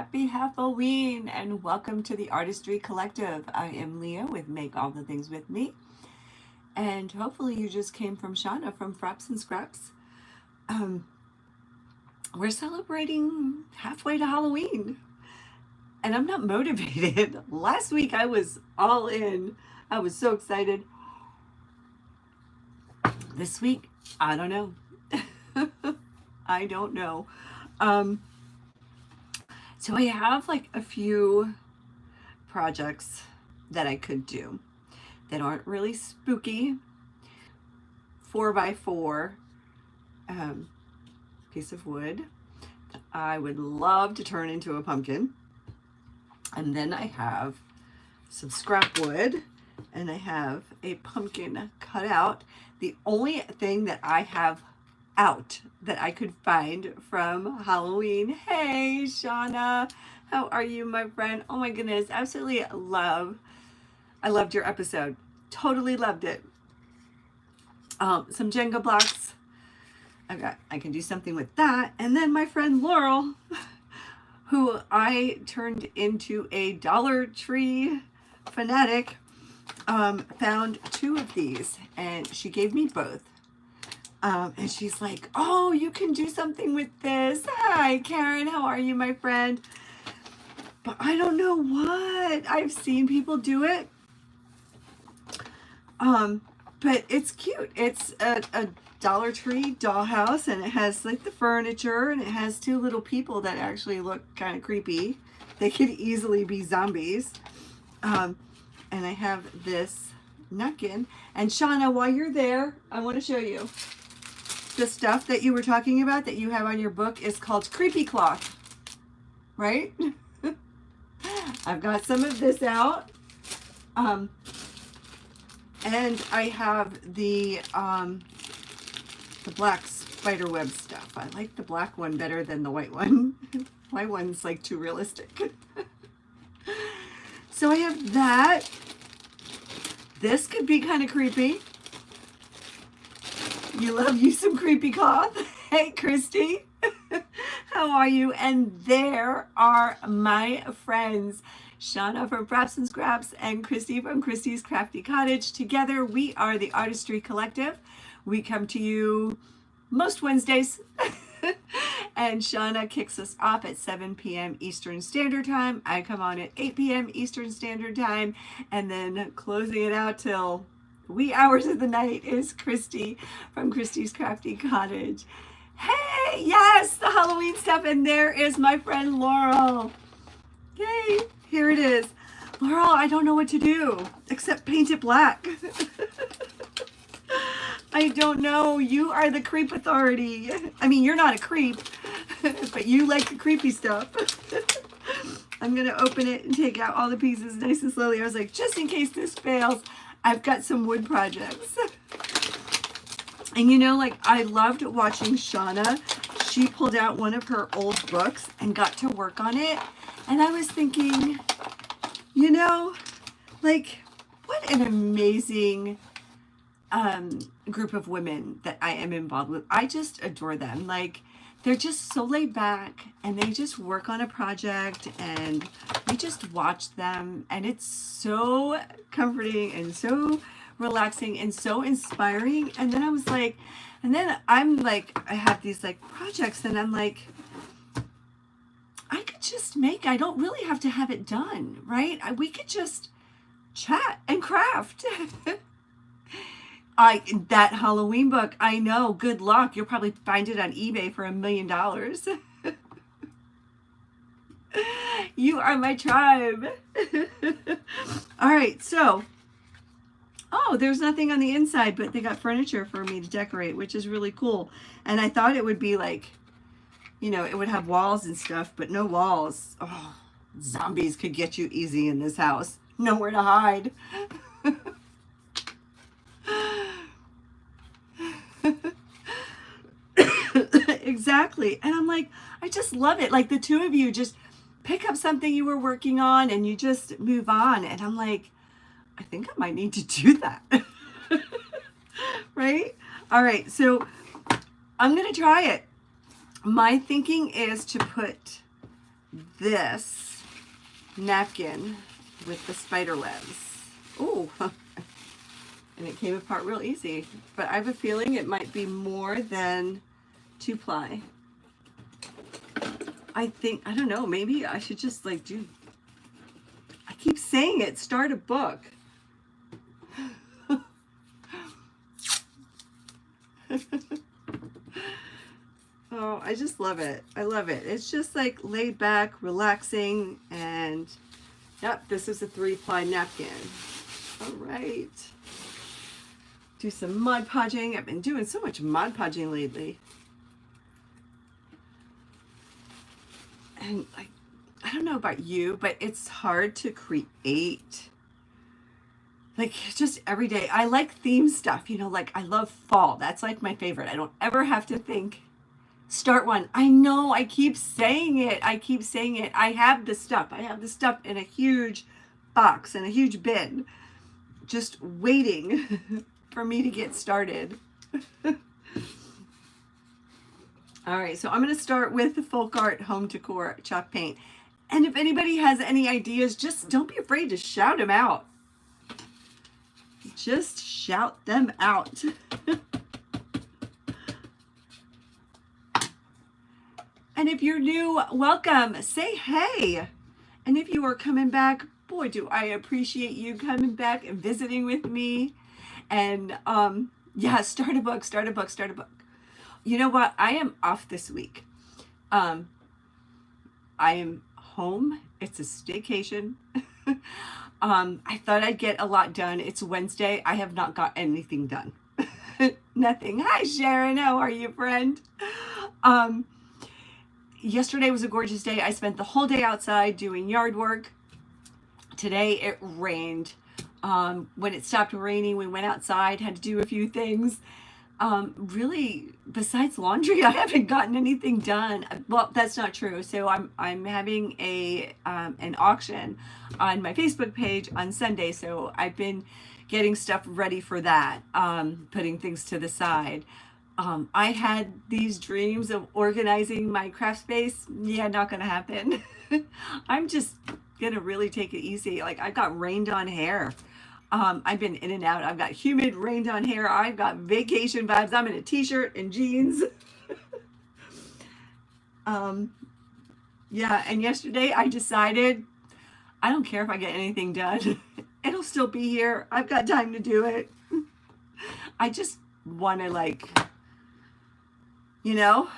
Happy Half-oween and welcome to the Artistry Collective. I am Leah with Make All the Things With Me. And hopefully you just came from Shauna from Fraps and Scraps. We're celebrating halfway to Halloween. And I'm not motivated. Last week I was all in. I was so excited. This week, I don't know. I don't know. So I have like a few projects that I could do that aren't really spooky. 4x4 piece of wood that I would love to turn into a pumpkin. And then I have some scrap wood and I have a pumpkin cut out. The only thing that I have out that I could find from Halloween. Hey, Shauna, how are you, my friend? Oh my goodness, absolutely I loved your episode. Totally loved it. Some Jenga blocks. I can do something with that. And then my friend Laurel, who I turned into a Dollar Tree fanatic, found two of these and she gave me both. And she's like, oh, you can do something with this. Hi, Karen. How are you, my friend? But I don't know what. I've seen people do it. But it's cute. It's a Dollar Tree dollhouse, and it has like the furniture, and it has two little people that actually look kind of creepy. They could easily be zombies. And I have this napkin. And Shauna, while you're there, I want to show you. The stuff that you were talking about that you have on your book is called creepy cloth, right? I've got some of this out. And I have the black spider web stuff. I like the black one better than the white one. White one's like too realistic. So I have that. This could be kind of creepy. You love you some creepy cloth. Hey, Christy. How are you? And there are my friends, Shauna from Fraps and Scraps and Christy from Christy's Crafty Cottage. Together, we are the Artistry Collective. We come to you most Wednesdays. And Shauna kicks us off at 7 p.m. Eastern Standard Time. I come on at 8 p.m. Eastern Standard Time. And then closing it out till wee hours of the night is Christy from Christy's Crafty Cottage. Hey, yes, the Halloween stuff. And there is my friend Laurel. Yay, here it is. Laurel, I don't know what to do except paint it black. I don't know. You are the creep authority. I mean, you're not a creep, but you like the creepy stuff. I'm going to open it and take out all the pieces nice and slowly. I was like, just in case this fails, I've got some wood projects. And you know, like, I loved watching Shauna. She pulled out one of her old books and got to work on it. And I was thinking, you know, like, what an amazing group of women that I am involved with. I just adore them. Like, they're just so laid back and they just work on a project and we just watch them, and it's so comforting and so relaxing and so inspiring. And then I was like, and then I'm like, I have these like projects and I'm like, I could just make, I don't really have to have it done, right? We could just chat and craft. That Halloween book, I know, good luck. You'll probably find it on eBay for $1 million. You are my tribe. All right, so, oh, there's nothing on the inside, but they got furniture for me to decorate, which is really cool. And I thought it would be like, you know, it would have walls and stuff, but no walls. Oh, zombies could get you easy in this house. Nowhere to hide. Exactly. And I'm like, I just love it. Like the two of you just pick up something you were working on and you just move on. And I'm like, I think I might need to do that. Right? All right. So I'm going to try it. My thinking is to put this napkin with the spider webs. Ooh, and it came apart real easy, but I have a feeling it might be more than 2-ply. I don't know, maybe I should just like I keep saying it, start a book. Oh, I just love it. I love it. It's just like laid back, relaxing, and yep, this is a 3-ply napkin. All right. Do some Mod Podging. I've been doing so much Mod Podging lately. And like, I don't know about you, but it's hard to create. Like just every day. I like theme stuff, you know, like I love fall. That's like my favorite. I don't ever have to think, start one. I know, I keep saying it. I keep saying it. I have the stuff. I have the stuff in a huge box, in a huge bin, just waiting for me to get started. All right, so I'm going to start with the Folk Art Home Decor chalk paint. And if anybody has any ideas, just don't be afraid to shout them out. Just shout them out. And if you're new, welcome. Say hey. And if you are coming back, boy, do I appreciate you coming back and visiting with me. And yeah, start a book, start a book, start a book. You know what? I am off this week. I am home. It's a staycation. I thought I'd get a lot done. It's Wednesday. I have not got anything done. Nothing. Hi, Sharon. How are you, friend? Yesterday was a gorgeous day. I spent the whole day outside doing yard work. Today it rained. When it stopped raining, we went outside, had to do a few things. Really, besides laundry, I haven't gotten anything done. Well, that's not true. So I'm having an auction on my Facebook page on Sunday. So I've been getting stuff ready for that, putting things to the side. I had these dreams of organizing my craft space. Yeah, not gonna happen. I'm just gonna really take it easy. Like I've got rained on hair. I've been in and out. I've got humid, rained on hair. I've got vacation vibes. I'm in a t-shirt and jeans. Yeah, and yesterday I decided I don't care if I get anything done. It'll still be here. I've got time to do it. I just want to like, you know,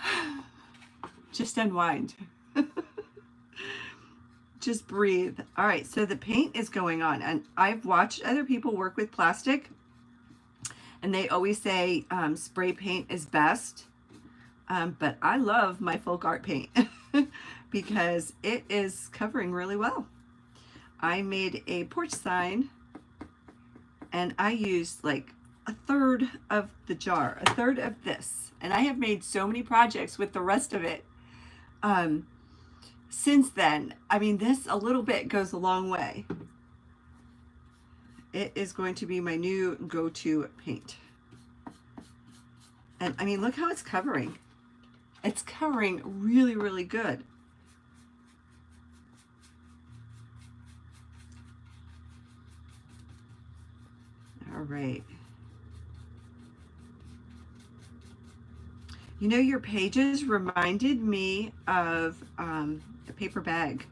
just unwind. Just breathe. All right, so the paint is going on, and I've watched other people work with plastic, and they always say spray paint is best, but I love my folk art paint because it is covering really well. I made a porch sign, and I used like a third of the jar, a third of this, and I have made so many projects with the rest of it. Since then, I mean, this a little bit goes a long way. It is going to be my new go-to paint. And I mean, look how it's covering. It's covering really, really good. All right. You know, your pages reminded me of a paper bag.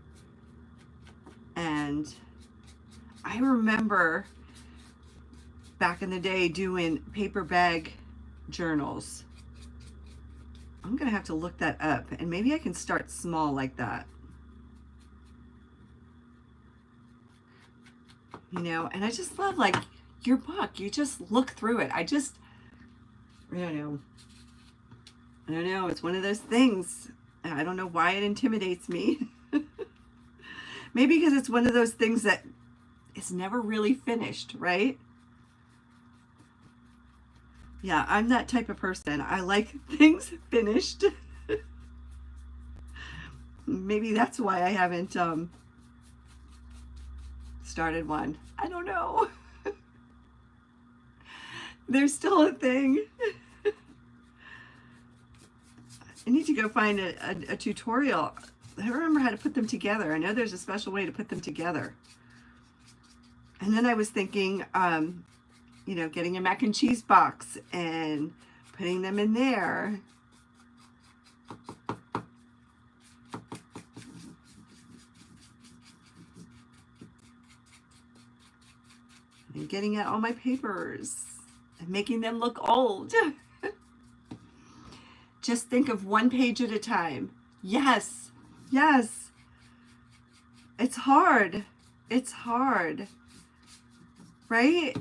And I remember back in the day doing paper bag journals. I'm going to have to look that up, and maybe I can start small like that. You know, and I just love like your book. You just look through it. I don't know. I don't know. It's one of those things. I don't know why it intimidates me. Maybe because it's one of those things that is never really finished, right? Yeah, I'm that type of person. I like things finished. Maybe that's why I haven't started one. I don't know. There's still a thing. I need to go find a tutorial. I don't remember how to put them together. I know there's a special way to put them together. And then I was thinking, you know, getting a mac and cheese box and putting them in there. And getting out all my papers and making them look old. Just think of one page at a time. Yes, yes. It's hard. It's hard. Right?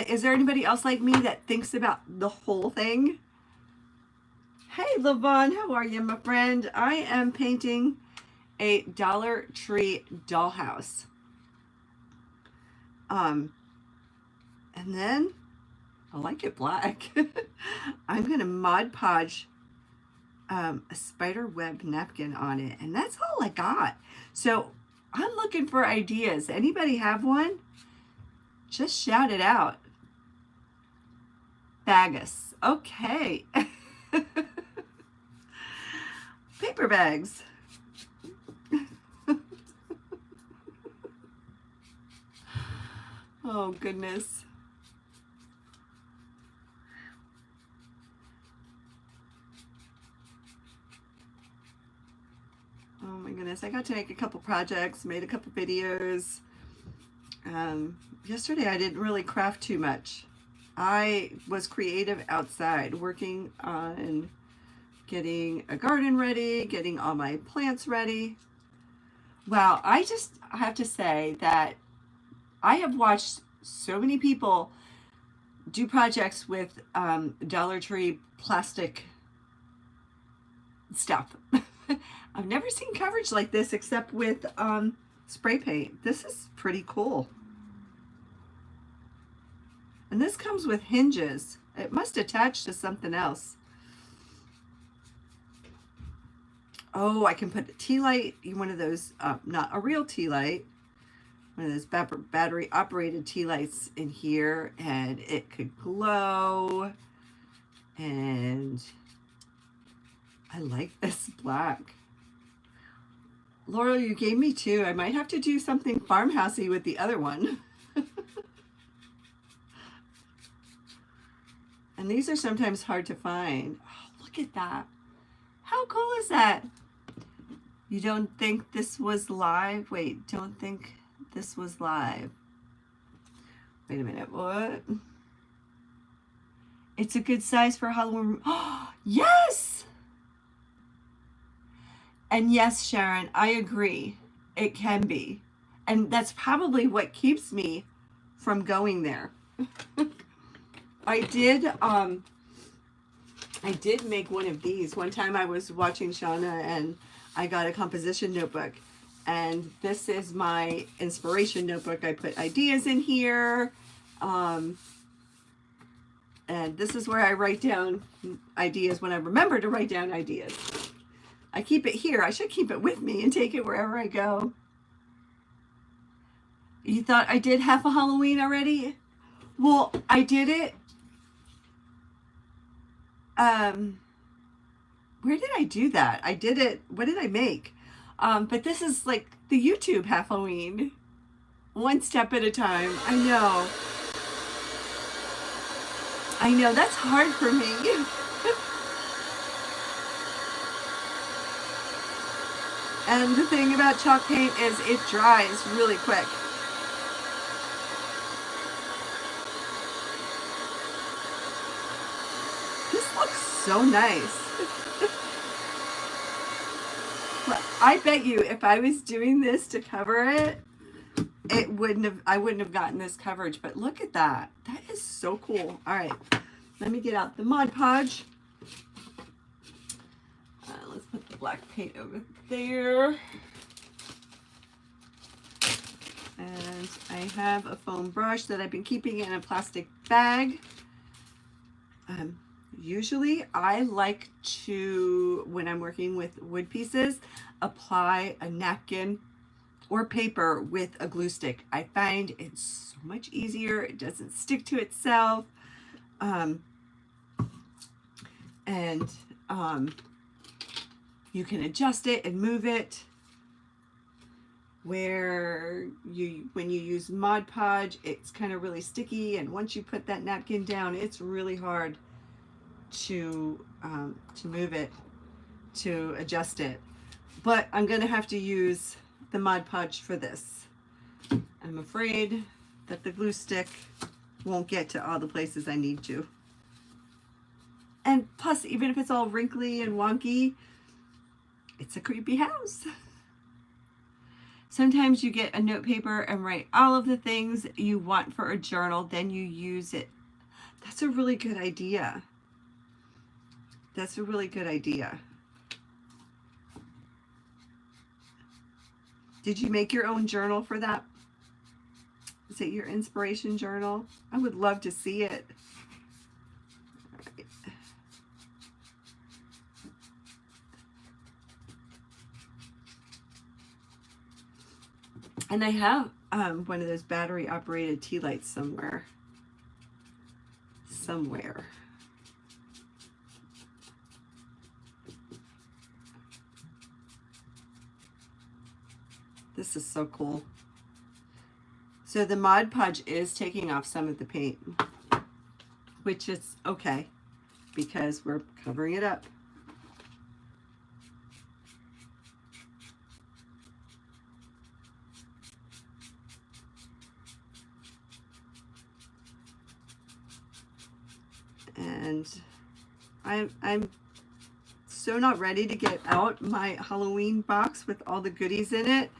Is there anybody else like me that thinks about the whole thing? Hey, Lavon, how are you, my friend? I am painting a Dollar Tree dollhouse. And then I like it black. I'm gonna Mod Podge a spider web napkin on it, and that's all I got. So I'm looking for ideas. Anybody have one? Just shout it out. Bagus. Okay. Paper bags. Oh, goodness. Oh my goodness. I got to make a couple projects, made a couple videos. Yesterday I didn't really craft too much. I was creative outside, working on getting a garden ready, getting all my plants ready. Wow, I have to say that I have watched so many people do projects with Dollar Tree plastic stuff. I've never seen coverage like this except with spray paint. This is pretty cool. And this comes with hinges. It must attach to something else. Oh, I can put a tea light, one of those, not a real tea light, one of those battery operated tea lights in here, and it could glow. And I like this black. Laurel, you gave me two. I might have to do something farmhousey with the other one. And these are sometimes hard to find. Oh, look at that. How cool is that? You don't think this was live? Wait, don't think this was live. Wait a minute, what? It's a good size for Halloween. Oh, yes! And yes, Sharon, I agree. It can be. And that's probably what keeps me from going there. I did make one of these. One time I was watching Shauna and I got a composition notebook. And this is my inspiration notebook. I put ideas in here. And this is where I write down ideas when I remember to write down ideas. I keep it here. I should keep it with me and take it wherever I go. You thought I did half a Halloween already? Well, I did it. Where did I do that? I did it. What did I make? But this is like the YouTube Half-oween. One step at a time. I know. I know. That's hard for me. And the thing about chalk paint is it dries really quick. This looks so nice. Well, I bet you if I was doing this to cover it, I wouldn't have gotten this coverage. But look at that. That is so cool. All right, let me get out the Mod Podge. Let's put the black paint over there. And I have a foam brush that I've been keeping in a plastic bag. Usually I like to, when I'm working with wood pieces, apply a napkin or paper with a glue stick. I find it's so much easier. It doesn't stick to itself. You can adjust it and move it. Where when you use Mod Podge, it's kind of really sticky, and once you put that napkin down, it's really hard to move it, to adjust it. But I'm gonna have to use the Mod Podge for this. I'm afraid that the glue stick won't get to all the places I need to. And plus, even if it's all wrinkly and wonky, it's a creepy house. Sometimes you get a note paper and write all of the things you want for a journal, then you use it. That's a really good idea. That's a really good idea. Did you make your own journal for that? Is it your inspiration journal? I would love to see it. And I have one of those battery operated tea lights somewhere. This is so cool. So the Mod Podge is taking off some of the paint, which is okay because we're covering it up. And I'm so not ready to get out my Halloween box with all the goodies in it.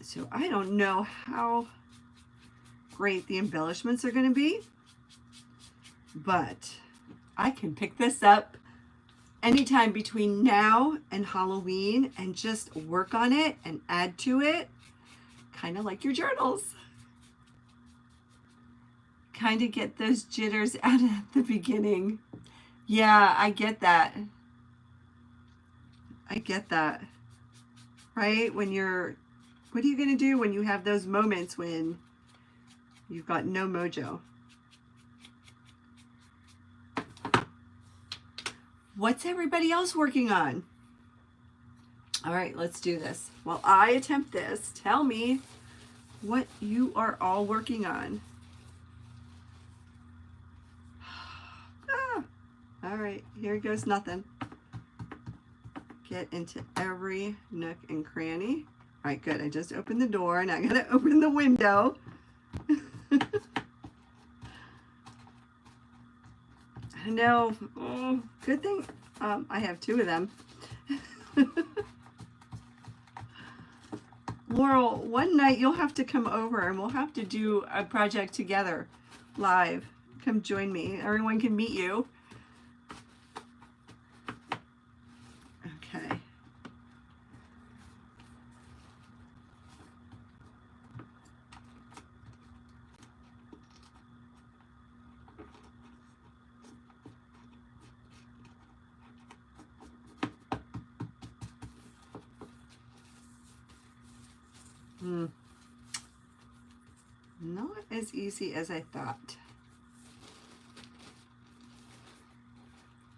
So I don't know how great the embellishments are going to be, but I can pick this up anytime between now and Halloween and just work on it and add to it, kind of like your journals. Kind of get those jitters out at the beginning. Yeah, I get that. I get that. Right? When you're, what are you going to do when you have those moments when you've got no mojo? What's everybody else working on? All right, let's do this. While I attempt this, tell me what you are all working on. All right, here goes nothing. Get into every nook and cranny. All right, good. I just opened the door and I gotta open the window. I know. Oh, good thing I have two of them. Laurel, one night you'll have to come over and we'll have to do a project together live. Come join me. Everyone can meet you. Okay. Not as easy as I thought.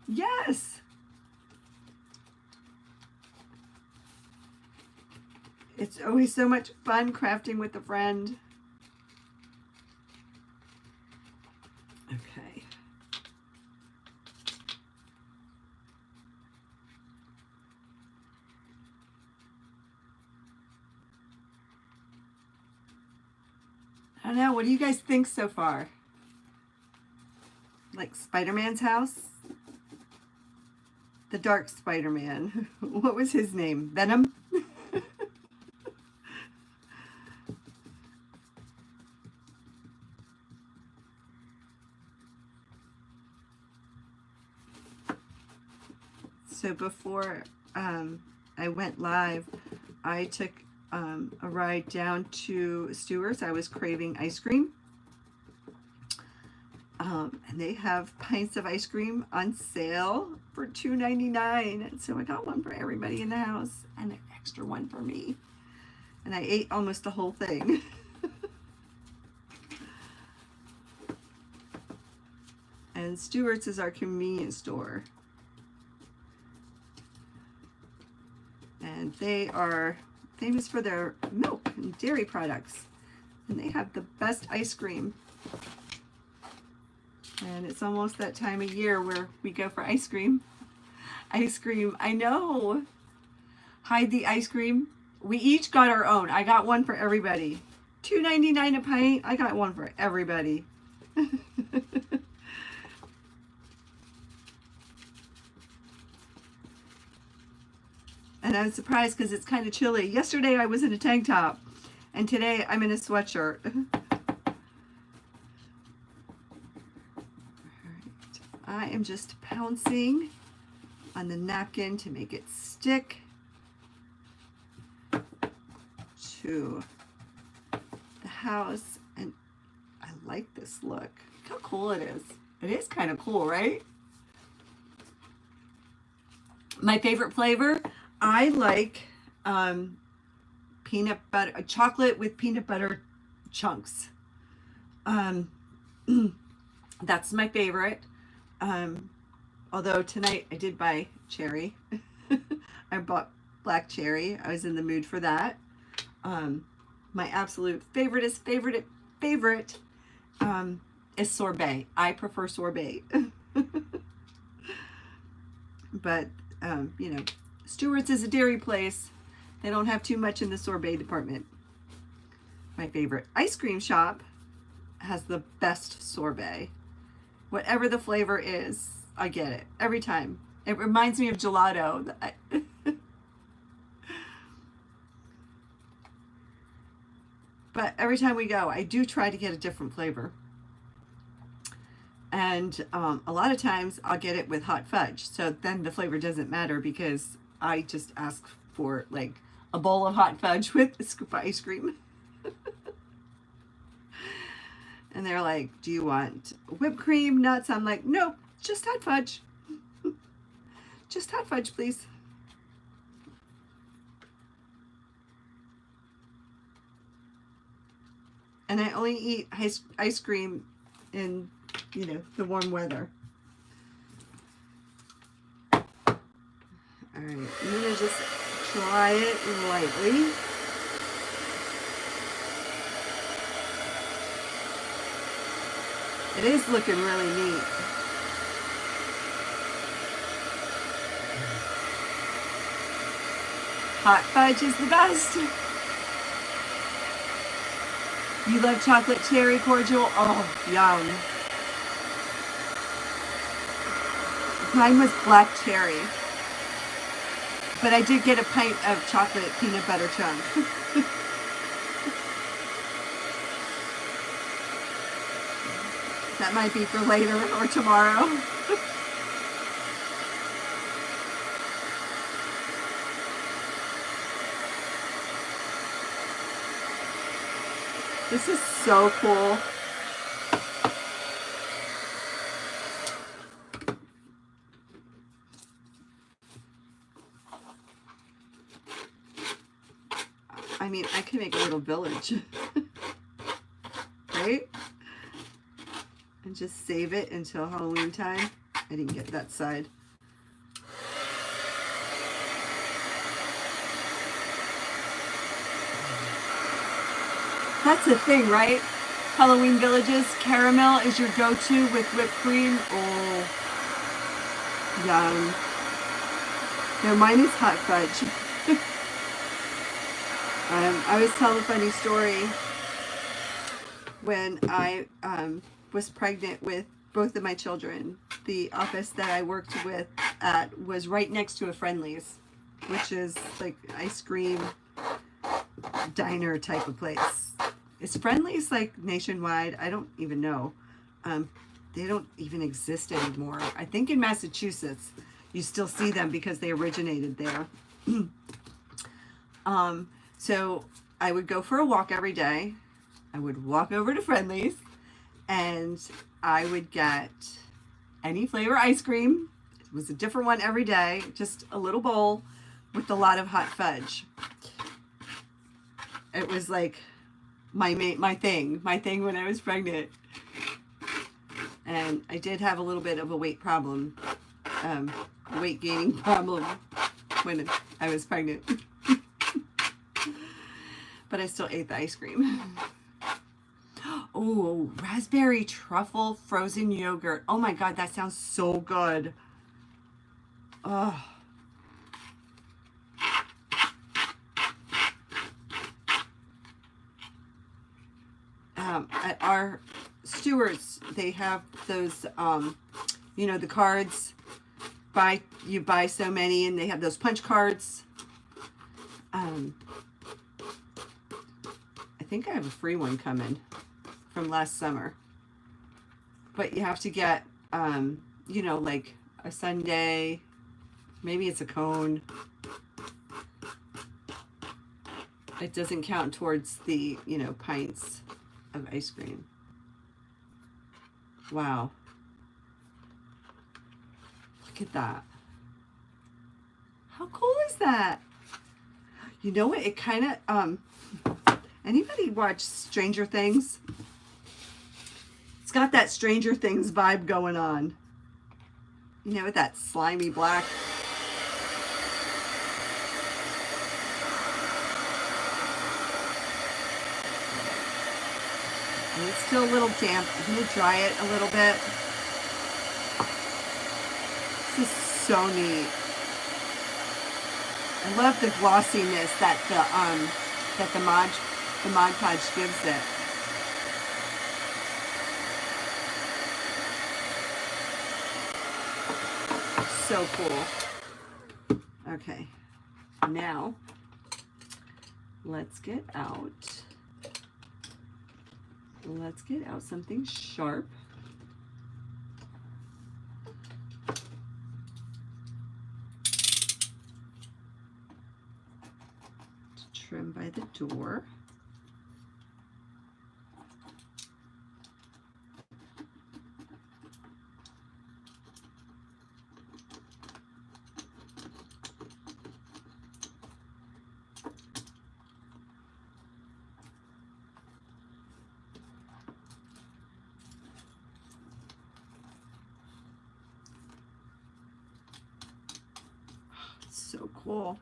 Yes! It's always so much fun crafting with a friend. Okay. I don't know, what do you guys think so far? Like Spider-Man's house? The Dark Spider-Man. What was his name? Venom? So before I went live, I took a ride down to Stewart's. I was craving ice cream. And they have pints of ice cream on sale for $2.99. And so I got one for everybody in the house and an extra one for me. And I ate almost the whole thing. And Stewart's is our convenience store. They are famous for their milk and dairy products. And they have the best ice cream. And it's almost that time of year where we go for ice cream. Ice cream, I know. Hide the ice cream. We each got our own. I got one for everybody. $2.99 a pint. I got one for everybody. And I was surprised because it's kind of chilly. Yesterday I was in a tank top, and today I'm in a sweatshirt. I am just pouncing on the napkin to make it stick to the house. And I like this look. Look how cool it is. It is kind of cool, right? My favorite flavor, I like peanut butter, chocolate with peanut butter chunks. That's my favorite. Although tonight I did buy cherry. I bought black cherry. I was in the mood for that. My absolute favorite is sorbet. I prefer sorbet. But, you know, Stewart's is a dairy place. They don't have too much in the sorbet department. My favorite ice cream shop has the best sorbet. Whatever the flavor is, I get it every time. It reminds me of gelato. But every time we go, I do try to get a different flavor. And a lot of times I'll get it with hot fudge. So then the flavor doesn't matter because I just ask for like a bowl of hot fudge with a scoop of ice cream. And they're like, do you want whipped cream, nuts? I'm like, nope, just hot fudge. Just hot fudge, please. And I only eat ice cream in, you know, the warm weather. All right, I'm gonna just try it lightly. It is looking really neat. Hot fudge is the best. You love chocolate cherry cordial? Oh, yum. Mine was black cherry. But I did get a pint of chocolate peanut butter chunk. That might be for later or tomorrow. This is so cool. I mean, I could make a little village. Right? And just save it until Halloween time. I didn't get that side. That's the thing, right? Halloween villages, caramel is your go-to with whipped cream. Oh, yum. No, mine is hot fudge. I always tell a funny story. When I was pregnant with both of my children, the office that I worked with at was right next to a Friendly's, which is like ice cream diner type of place. Is Friendly's like nationwide? I don't even know. They don't even exist anymore. I think in Massachusetts you still see them because they originated there. So I would go for a walk every day. I would walk over to Friendly's and I would get any flavor ice cream. It was a different one every day, just a little bowl with a lot of hot fudge. It was like my thing when I was pregnant. And I did have a little bit of a weight problem, weight gaining problem when I was pregnant. but I still ate the ice cream. Oh, raspberry truffle frozen yogurt. Oh my God, that sounds so good. Oh. At our Stewart's, they have those, you know, the cards. You buy so many, and they have those punch cards. I think I have a free one coming from last summer. But you have to get, you know, like a sundae. Maybe it's a cone. It doesn't count towards the, you know, pints of ice cream. Wow. Look at that. How cool is that? You know what? It kind of, anybody watch Stranger Things? It's got that Stranger Things vibe going on. You know, with that slimy black. And it's still a little damp. I'm going to dry it a little bit. This is so neat. I love the glossiness that the Mod Podge gives it. So cool. Okay, now let's get out something sharp. To trim by the door. So cool.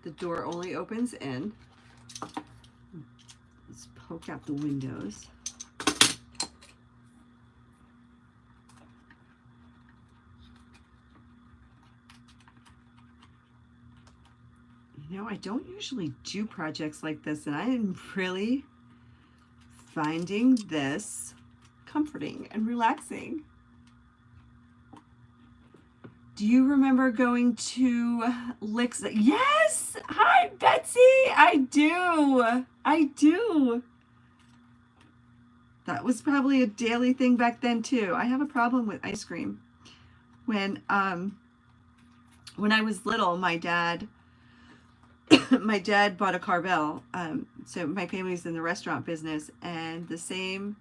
The door only opens in. Let's poke out the windows. You know, I don't usually do projects like this, and I am really finding this comforting and relaxing. Do you remember going to Licks? Yes! Hi, Betsy! I do. I do. That was probably a daily thing back then, too. I have a problem with ice cream. When I was little, my dad bought a Carvel. So my family's in the restaurant business, and the same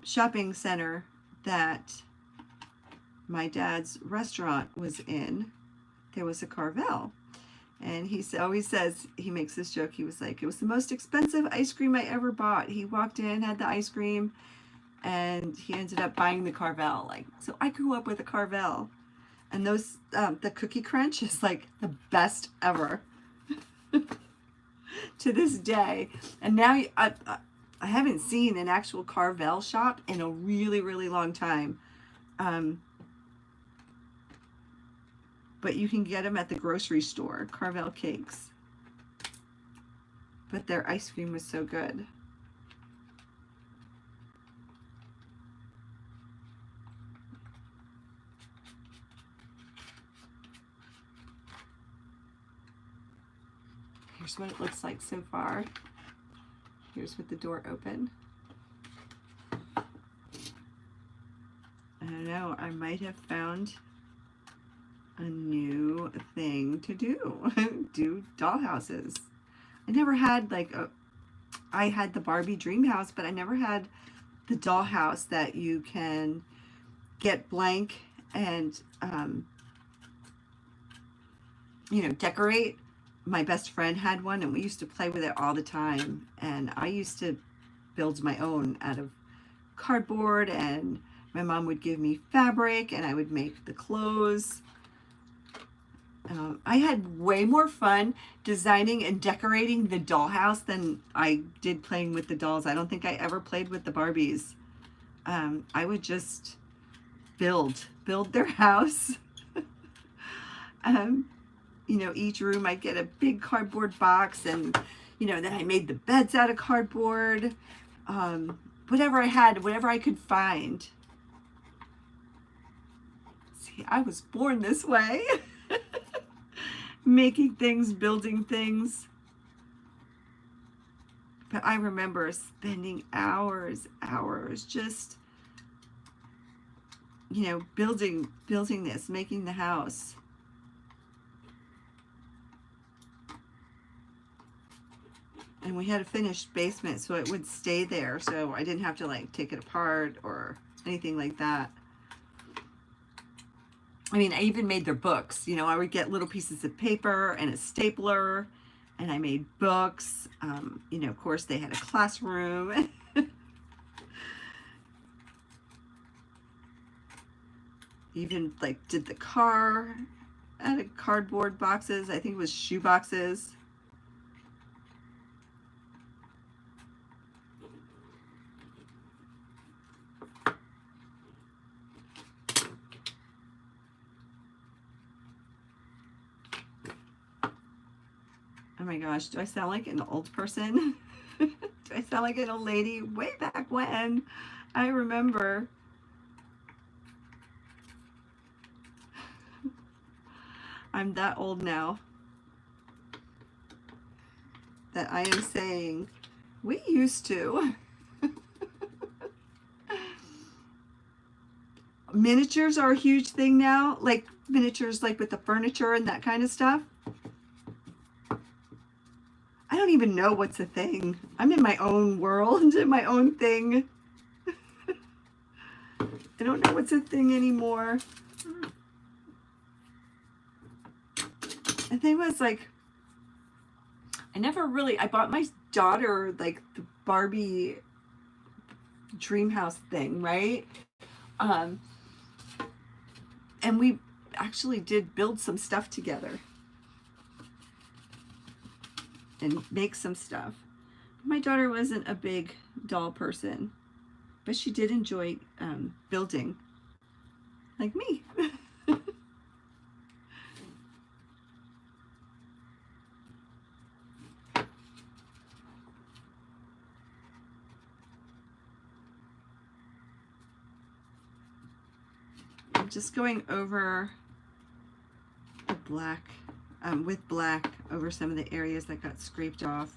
shopping center that my dad's restaurant was in, there was a Carvel. And he always says, he makes this joke, he was like, it was the most expensive ice cream I ever bought. He walked in, had the ice cream, and he ended up buying the Carvel. Like, so I grew up with a Carvel. And those, the Cookie Crunch is like the best ever to this day. And now I haven't seen an actual Carvel shop in a really, really long time. But you can get them at the grocery store, Carvel cakes. But their ice cream was so good. Here's what it looks like so far. Here's with the door open. I don't know, I might have found a new thing to do. Do dollhouses. I never had like I had the Barbie dream house, but I never had the dollhouse that you can get blank and you know, decorate. My best friend had one, and we used to play with it all the time. And I used to build my own out of cardboard, and my mom would give me fabric, and I would make the clothes. I had way more fun designing and decorating the dollhouse than I did playing with the dolls. I don't think I ever played with the Barbies. I would just build their house. You know, each room I'd get a big cardboard box, and, you know, then I made the beds out of cardboard. Whatever I had, whatever I could find. See, I was born this way. Making things, building things. But I remember spending hours just, you know, building this, making the house. And we had a finished basement, so it would stay there, so I didn't have to like take it apart or anything like that. I mean, I even made their books. You know, I would get little pieces of paper and a stapler, and I made books. You know, of course, they had a classroom. Even like did the car out of cardboard boxes. I think it was shoe boxes. Oh my gosh, do I sound like an old person? Do I sound like an old lady? Way back when, I remember. I'm that old now that I am saying, we used to. Miniatures are a huge thing now, like miniatures like with the furniture and that kind of stuff. I don't even know what's a thing. I'm in my own world, in my own thing. I don't know what's a thing anymore. I think it was like, I bought my daughter like the Barbie dream house thing, right? And we actually did build some stuff together. And make some stuff. My daughter wasn't a big doll person, but she did enjoy building, like me. I'm just going over the black. With black over some of the areas that got scraped off.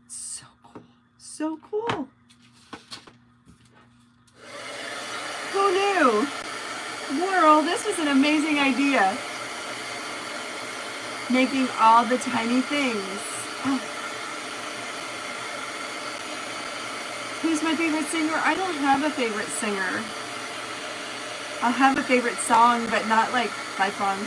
So cool. So cool. Who knew? World, this was an amazing idea. Making all the tiny things. Oh. Who's my favorite singer? I don't have a favorite singer. I'll have a favorite song, but not like my song.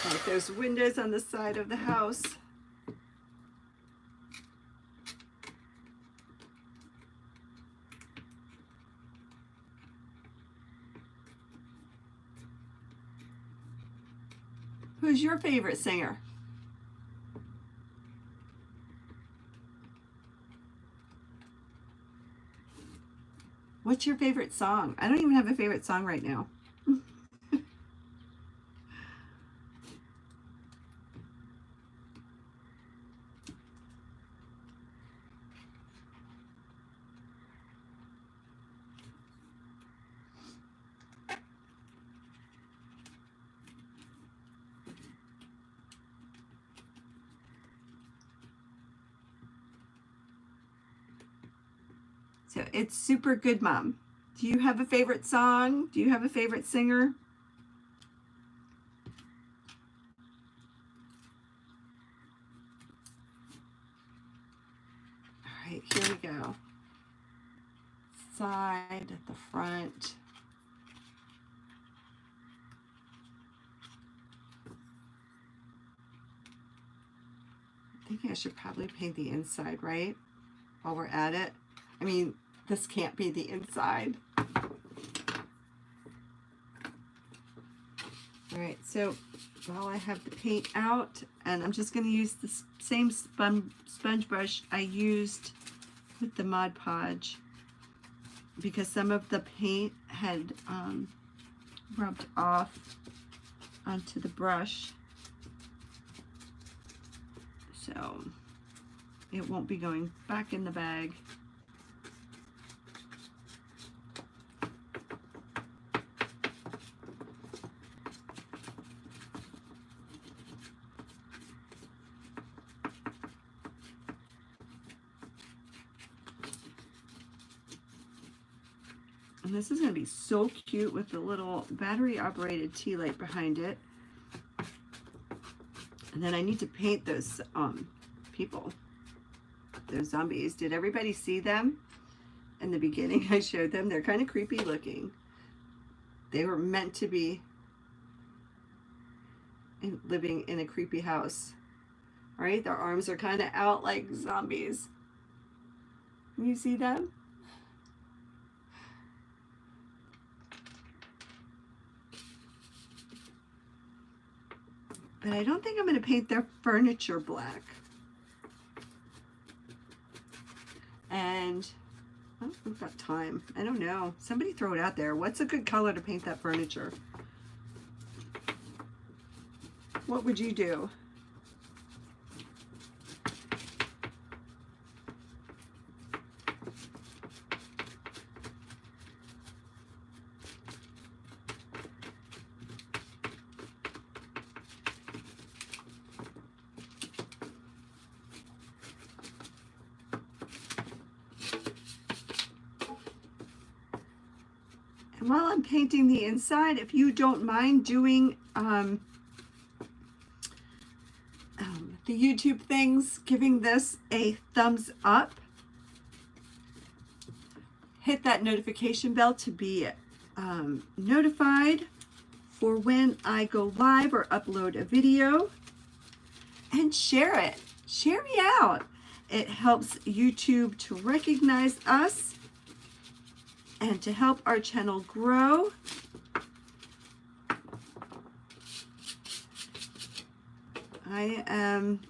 Like there's windows on the side of the house. Who's your favorite singer? What's your favorite song? I don't even have a favorite song right now. So it's super good, Mom. Do you have a favorite song? Do you have a favorite singer? All right, here go. Side, the front. I think I should probably paint the inside, right? While we're at it. I mean, this can't be the inside. All right, so while I have the paint out, and I'm just going to use the same sponge brush I used with the Mod Podge, because some of the paint had rubbed off onto the brush. So it won't be going back in the bag. And this is going to be so cute with the little battery operated tea light behind it. And then I need to paint those people, those zombies. Did everybody see them in the beginning? I showed them. They're kind of creepy looking. They were meant to be living in a creepy house. All right, their arms are kind of out like zombies. Can you see them? But I don't think I'm going to paint their furniture black. And, oh, we've got time. I don't know. Somebody throw it out there. What's a good color to paint that furniture? What would you do? And while I'm painting the inside, if you don't mind doing the YouTube things, giving this a thumbs up, hit that notification bell to be notified for when I go live or upload a video, and share it. Share me out. It helps YouTube to recognize us and to help our channel grow. I am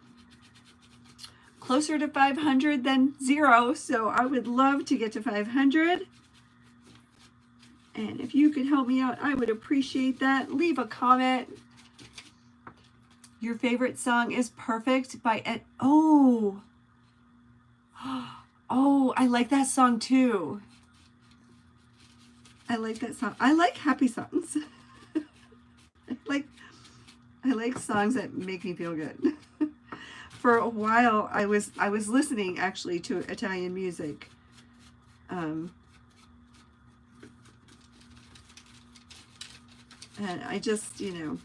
closer to 500 than 0, so I would love to get to 500. And if you could help me out, I would appreciate that. Leave a comment. Your favorite song is Perfect by Ed. Oh, I like that song too. I like that song. I like happy songs. I like songs that make me feel good. For a while, I was listening actually to Italian music. And I just, I don't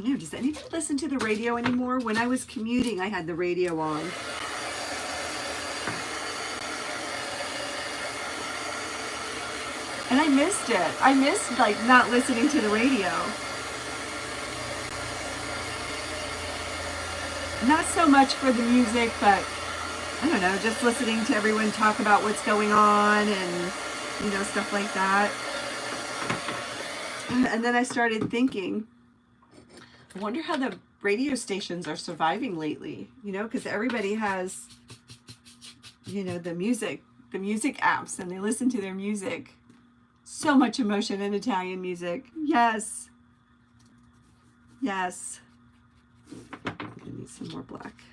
know, does anybody listen to the radio anymore? When I was commuting, I had the radio on. And I missed it. I missed like not listening to the radio. Not so much for the music, but I don't know, just listening to everyone talk about what's going on and, stuff like that. And then I started thinking, I wonder how the radio stations are surviving lately, because everybody has, the music apps, and they listen to their music. So much emotion in Italian music. Yes. Yes. I'm gonna need some more black.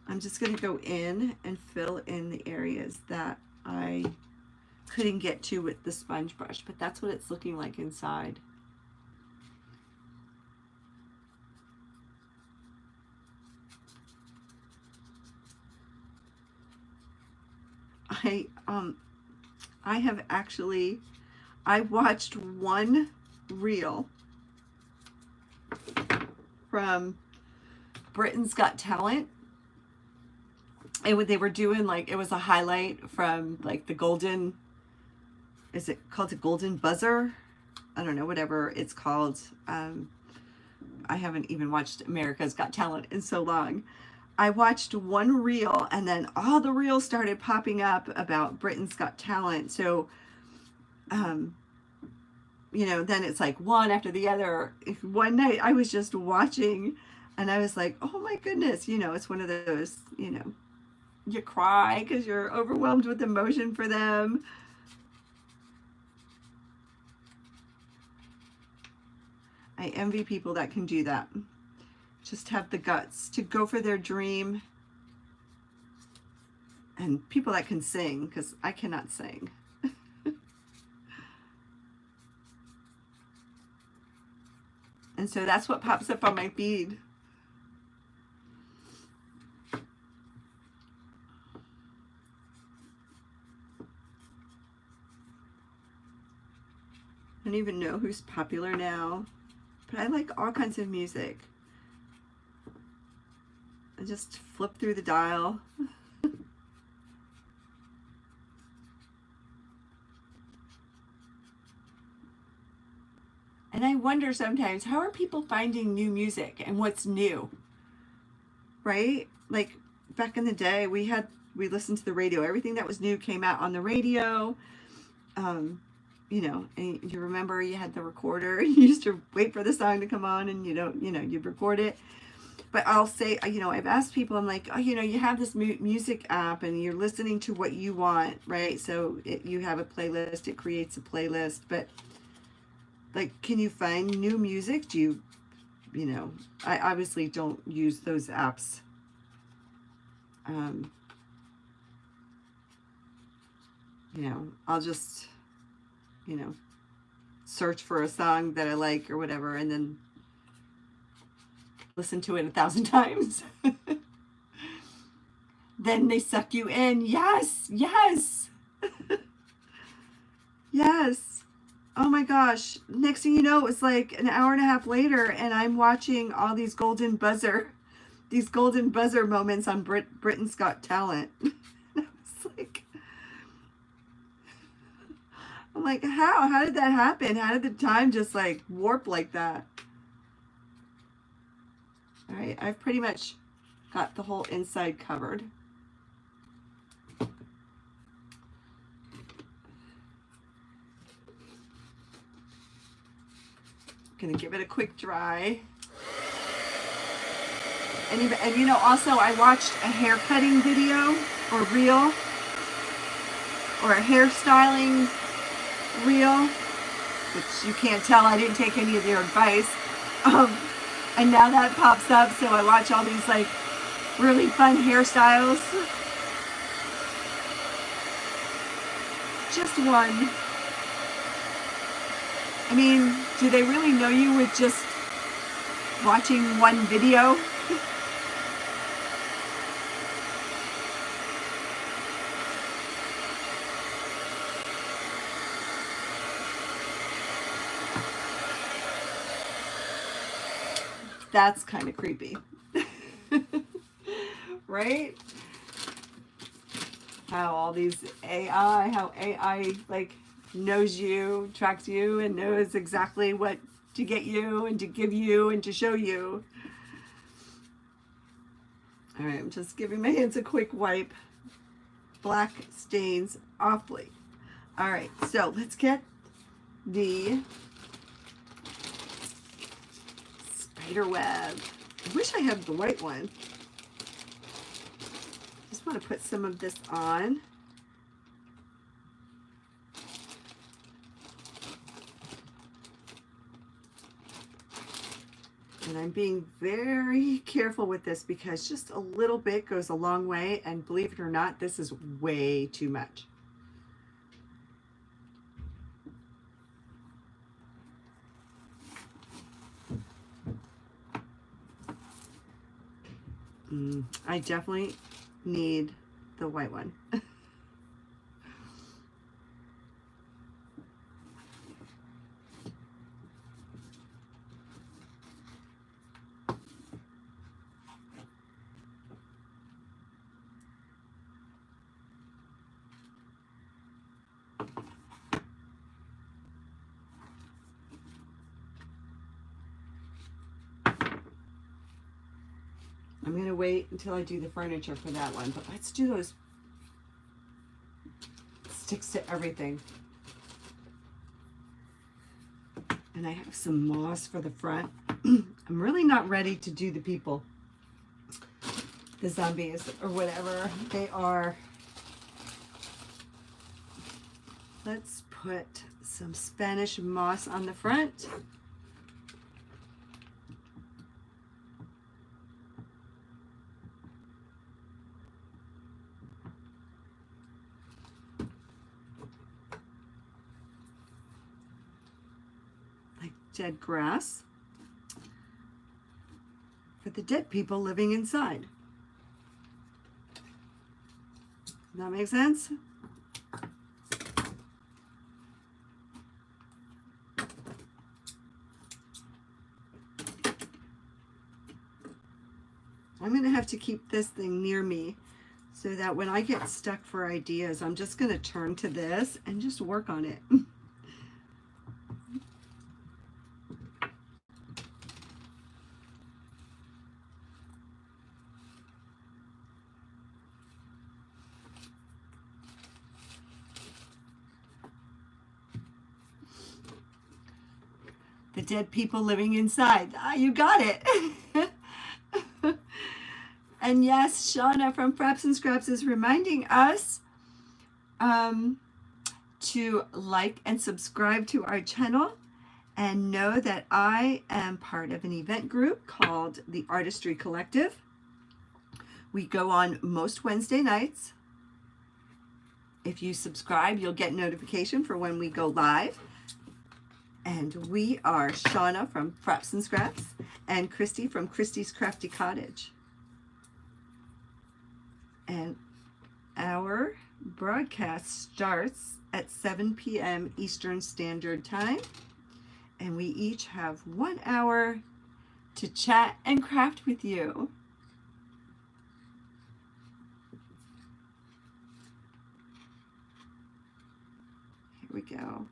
I'm just gonna go in and fill in the areas that I couldn't get to with the sponge brush, but that's what it's looking like inside. I watched one reel from Britain's Got Talent, they were doing like, it was a highlight from like the golden, is it called the golden buzzer? I don't know, whatever it's called. I haven't even watched America's Got Talent in so long. I watched one reel and then all the reels started popping up about Britain's Got Talent. So, you know, then it's like one after the other. One night I was just watching and I was like, oh my goodness, you know, it's one of those, you know, you cry because you're overwhelmed with emotion for them. I envy people that can do that. Just have the guts to go for their dream. And people that can sing, because I cannot sing. And so that's what pops up on my feed. I don't even know who's popular now, but I like all kinds of music. I just flip through the dial. And I wonder sometimes, how are people finding new music and what's new? Right? Like back in the day, we listened to the radio. Everything that was new came out on the radio. You know, and you remember you had the recorder. You used to wait for the song to come on and you'd record it. But I'll say, you know, I've asked people, I'm like, oh, you know, you have this music app and you're listening to what you want, right? So you have a playlist, it creates a playlist, but like, can you find new music? Do you know, I obviously don't use those apps. You know, I'll just, you know, search for a song that I like or whatever, and then listen to it 1,000 times. Then they suck you in. Yes, yes. Yes. Oh my gosh. Next thing you know, it's like an hour and a half later and I'm watching all these golden buzzer moments on Britain's Got Talent. I'm like, how did that happen? How did the time just like warp like that? All right, I've pretty much got the whole inside covered. Gonna give it a quick dry. And you know, also I watched a hair cutting video or reel or a hairstyling reel, which you can't tell I didn't take any of their advice. And now that pops up, so I watch all these like really fun hairstyles. Just one. I mean, do they really know you with just watching one video? That's kind of creepy. Right? How AI like knows you, tracks you, and knows exactly what to get you and to give you and to show you. All right, I'm just giving my hands a quick wipe. Black stains awfully. All right, so let's get the spider web. I wish I had the white one. Just want to put some of this on. And I'm being very careful with this because just a little bit goes a long way, and believe it or not, this is way too much. I definitely need the white one. I'm going to wait until I do the furniture for that one, but let's do those sticks to everything. And I have some moss for the front. I'm really not ready to do the people, the zombies, or whatever they are. Let's put some Spanish moss on the front. Like dead grass for the dead people living inside. Does that make sense? I'm going to have to keep this thing near me so that when I get stuck for ideas, I'm just going to turn to this and just work on it. The dead people living inside. Ah, you got it. And yes, Shauna from Fraps and Scraps is reminding us to like and subscribe to our channel, and know that I am part of an event group called the Artistry Collective. We go on most Wednesday nights. If you subscribe, you'll get notification for when we go live. And we are Shauna from Fraps and Scraps and Christy from Christy's Crafty Cottage. And our broadcast starts at 7 p.m. Eastern Standard Time. And we each have 1 hour to chat and craft with you. Here we go.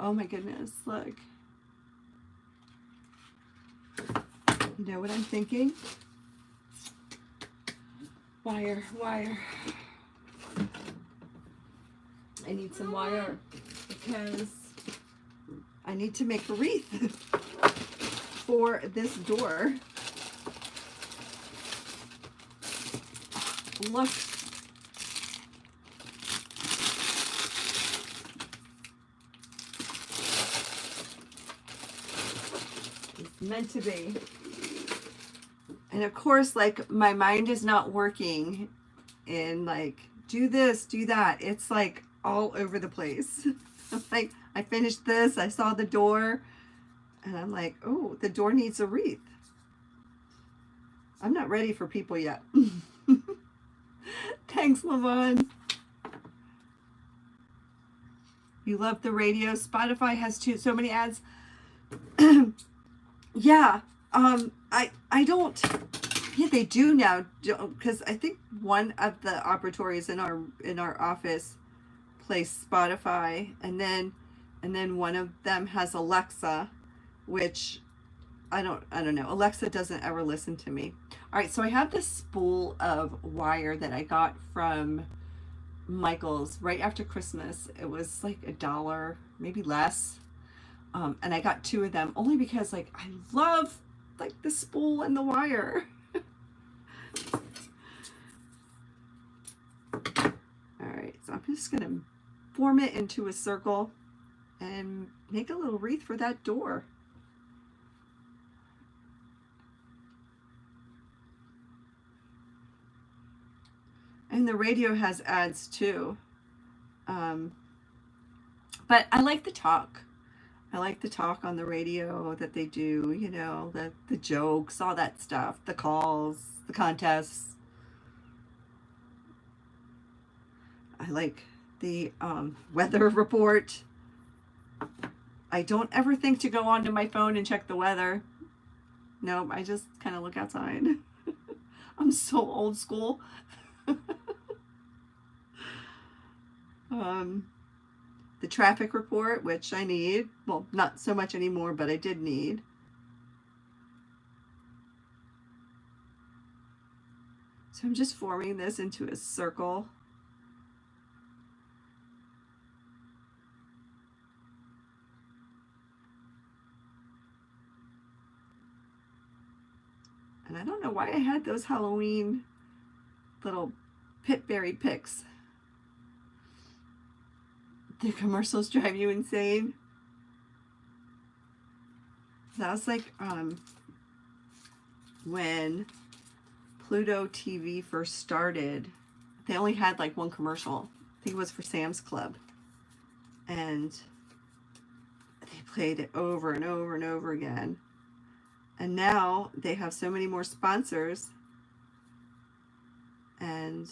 Oh my goodness, look. You know what I'm thinking? Wire, wire. I need some wire because I need to make a wreath for this door. Look. It's meant to be. And of course, like, my mind is not working in like, do this, do that. It's like all over the place. Like, I finished this, I saw the door, and I'm like, oh, the door needs a wreath. I'm not ready for people yet. Thanks, Lavon. You love the radio. Spotify has so many ads. Yeah. I don't. Yeah, they do now, because I think one of the operatories in our office plays Spotify, and then one of them has Alexa, which I don't know. Alexa doesn't ever listen to me. All right, so I have this spool of wire that I got from Michael's right after Christmas. It was like $1, maybe less. And I got 2 of them only because, like, I love like the spool and the wire. All right, so I'm just gonna form it into a circle and make a little wreath for that door. And the radio has ads too. But I like the talk. I like the talk on the radio that they do, you know, the jokes, all that stuff, the calls, the contests. I like the weather report. I don't ever think to go onto my phone and check the weather. Nope, I just kind of look outside. I'm so old school. The traffic report, which I need. Well, not so much anymore, but I did need. So I'm just forming this into a circle. And I don't know why I had those Halloween little pitberry picks. The commercials drive you insane. That was like when Pluto TV first started. They only had like one commercial. I think it was for Sam's Club. And they played it over and over and over again. And now they have so many more sponsors. And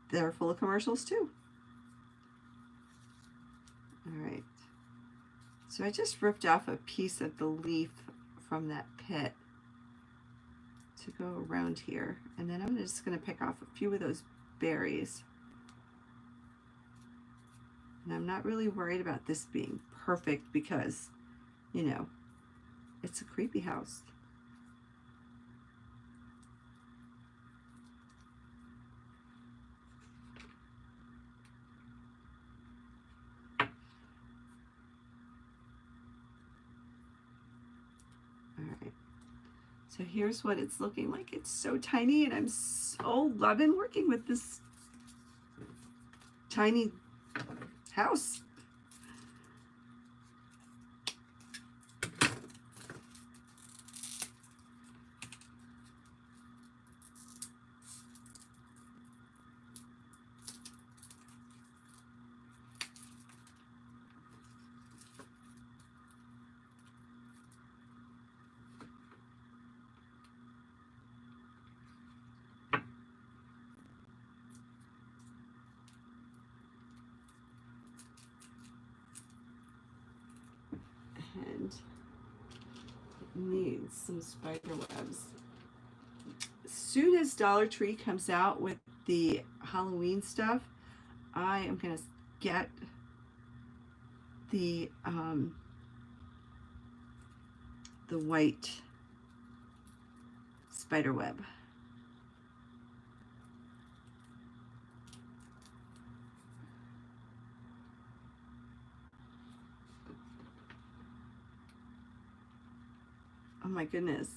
they're full of commercials too. All right. So I just ripped off a piece of the leaf from that pit to go around here. And then I'm just going to pick off a few of those berries. And I'm not really worried about this being perfect because, you know, it's a creepy house. Alright, so here's what it's looking like. It's so tiny and I'm so loving working with this tiny house. And needs some spider webs. As soon as Dollar Tree comes out with the Halloween stuff, I am going to get the white spider web. Oh my goodness.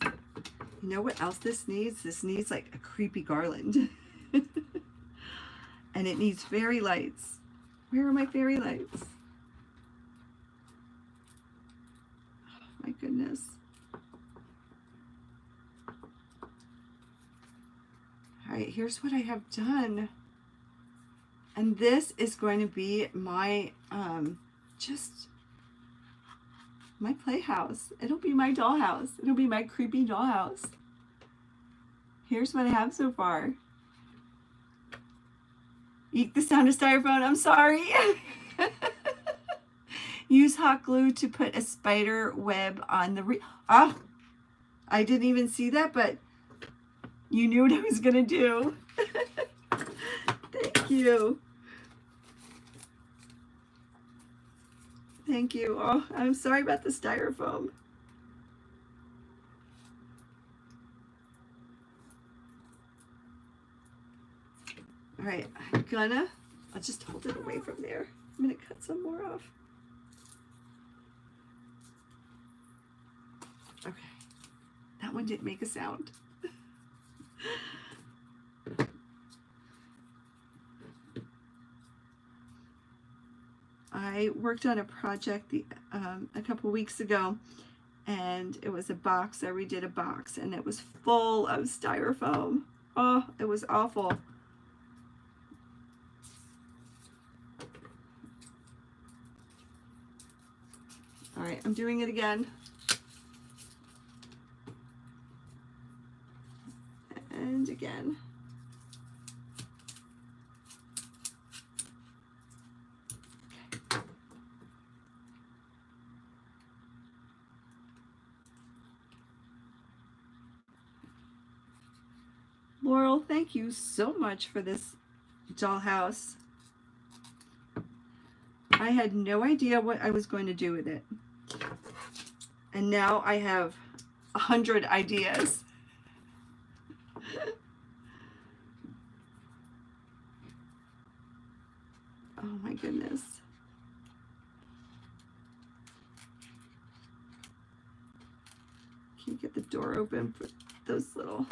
You know what else this needs? This needs like a creepy garland. And it needs fairy lights. Where are my fairy lights? Oh my goodness. Alright, here's what I have done. And this is going to be my, just my playhouse. It'll be my dollhouse. It'll be my creepy dollhouse. Here's what I have so far. Eat the sound of styrofoam. I'm sorry. Use hot glue to put a spider web on the oh, I didn't even see that, but you knew what I was gonna do. Thank you. Thank you. Oh, I'm sorry about the styrofoam. All right, I'll just hold it away from there. I'm gonna cut some more off. Okay, that one didn't make a sound. I worked on a project a couple weeks ago, and it was a box. I redid a box, and it was full of styrofoam. Oh, it was awful. All right, I'm doing it again. And again. Okay. Laurel, thank you so much for this dollhouse. I had no idea what I was going to do with it. And now I have 100 ideas. Oh my goodness. Can you get the door open for those little...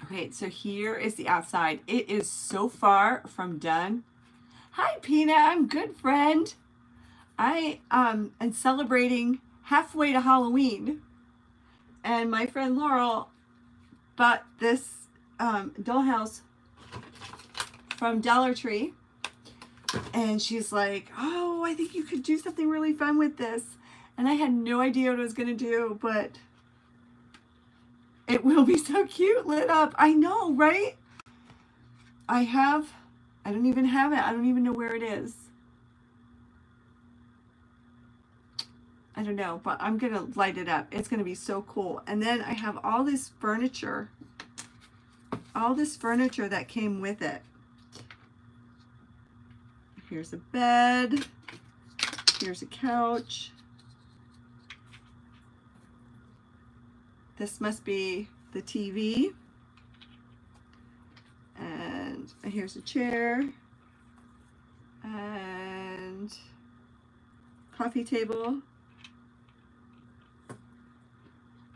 Okay, so here is the outside. It is so far from done. Hi, Pina. I'm good, friend. I am celebrating halfway to Halloween. And my friend Laurel bought this dollhouse from Dollar Tree. And she's like, oh, I think you could do something really fun with this. And I had no idea what I was going to do, but it will be so cute lit up. I know, right? I don't even have it. I don't even know where it is. I don't know, but I'm going to light it up. It's going to be so cool. And then I have all this furniture that came with it. Here's a bed. Here's a couch. This must be the TV. And here's a chair. And coffee table.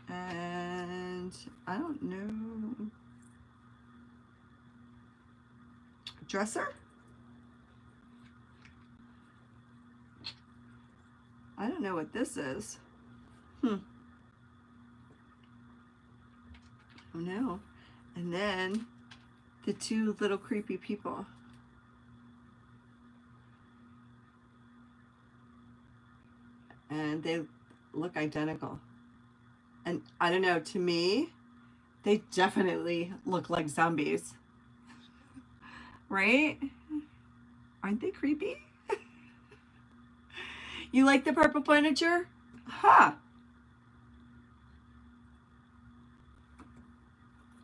And I don't know. Dresser? I don't know what this is. Oh no. And then the two little creepy people. And they look identical. And I don't know, to me, they definitely look like zombies. Right? Aren't they creepy? You like the purple furniture? Huh.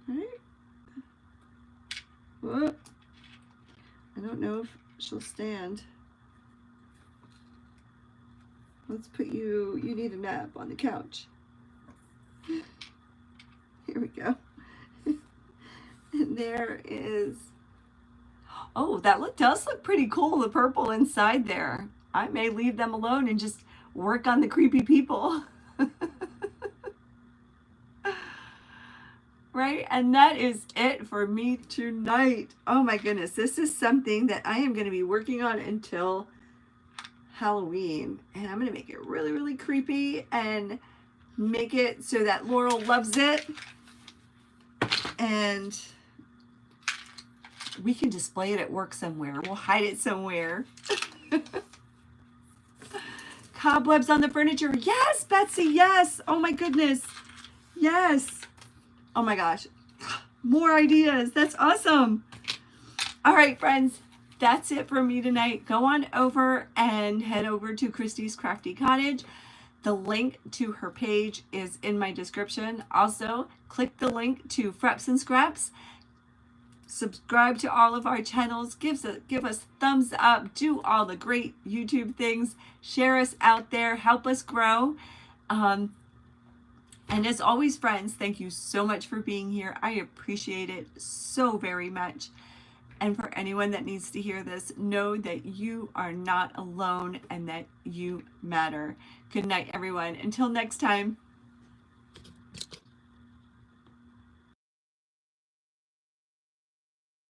Right? Whoop. I don't know if she'll stand. Let's put you need a nap on the couch. Here we go. And there is, oh, that does look pretty cool, the purple inside there. I may leave them alone and just work on the creepy people. Right? And that is it for me tonight. Oh my goodness. This is something that I am going to be working on until Halloween. And I'm going to make it really, really creepy and make it so that Laurel loves it. And we can display it at work somewhere. We'll hide it somewhere. Cobwebs on the furniture. Yes, Betsy, yes. Oh my goodness. Yes. Oh my gosh. More ideas. That's awesome. All right, friends. That's it for me tonight. Go on over and head over to Christy's Crafty Cottage. The link to her page is in my description. Also, click the link to Freps and Scraps. Subscribe to all of our channels. Give us thumbs up. Do all the great YouTube things. Share us out there. Help us grow. And as always, friends, thank you so much for being here. I appreciate it so very much. And for anyone that needs to hear this, know that you are not alone and that you matter. Good night, everyone. Until next time.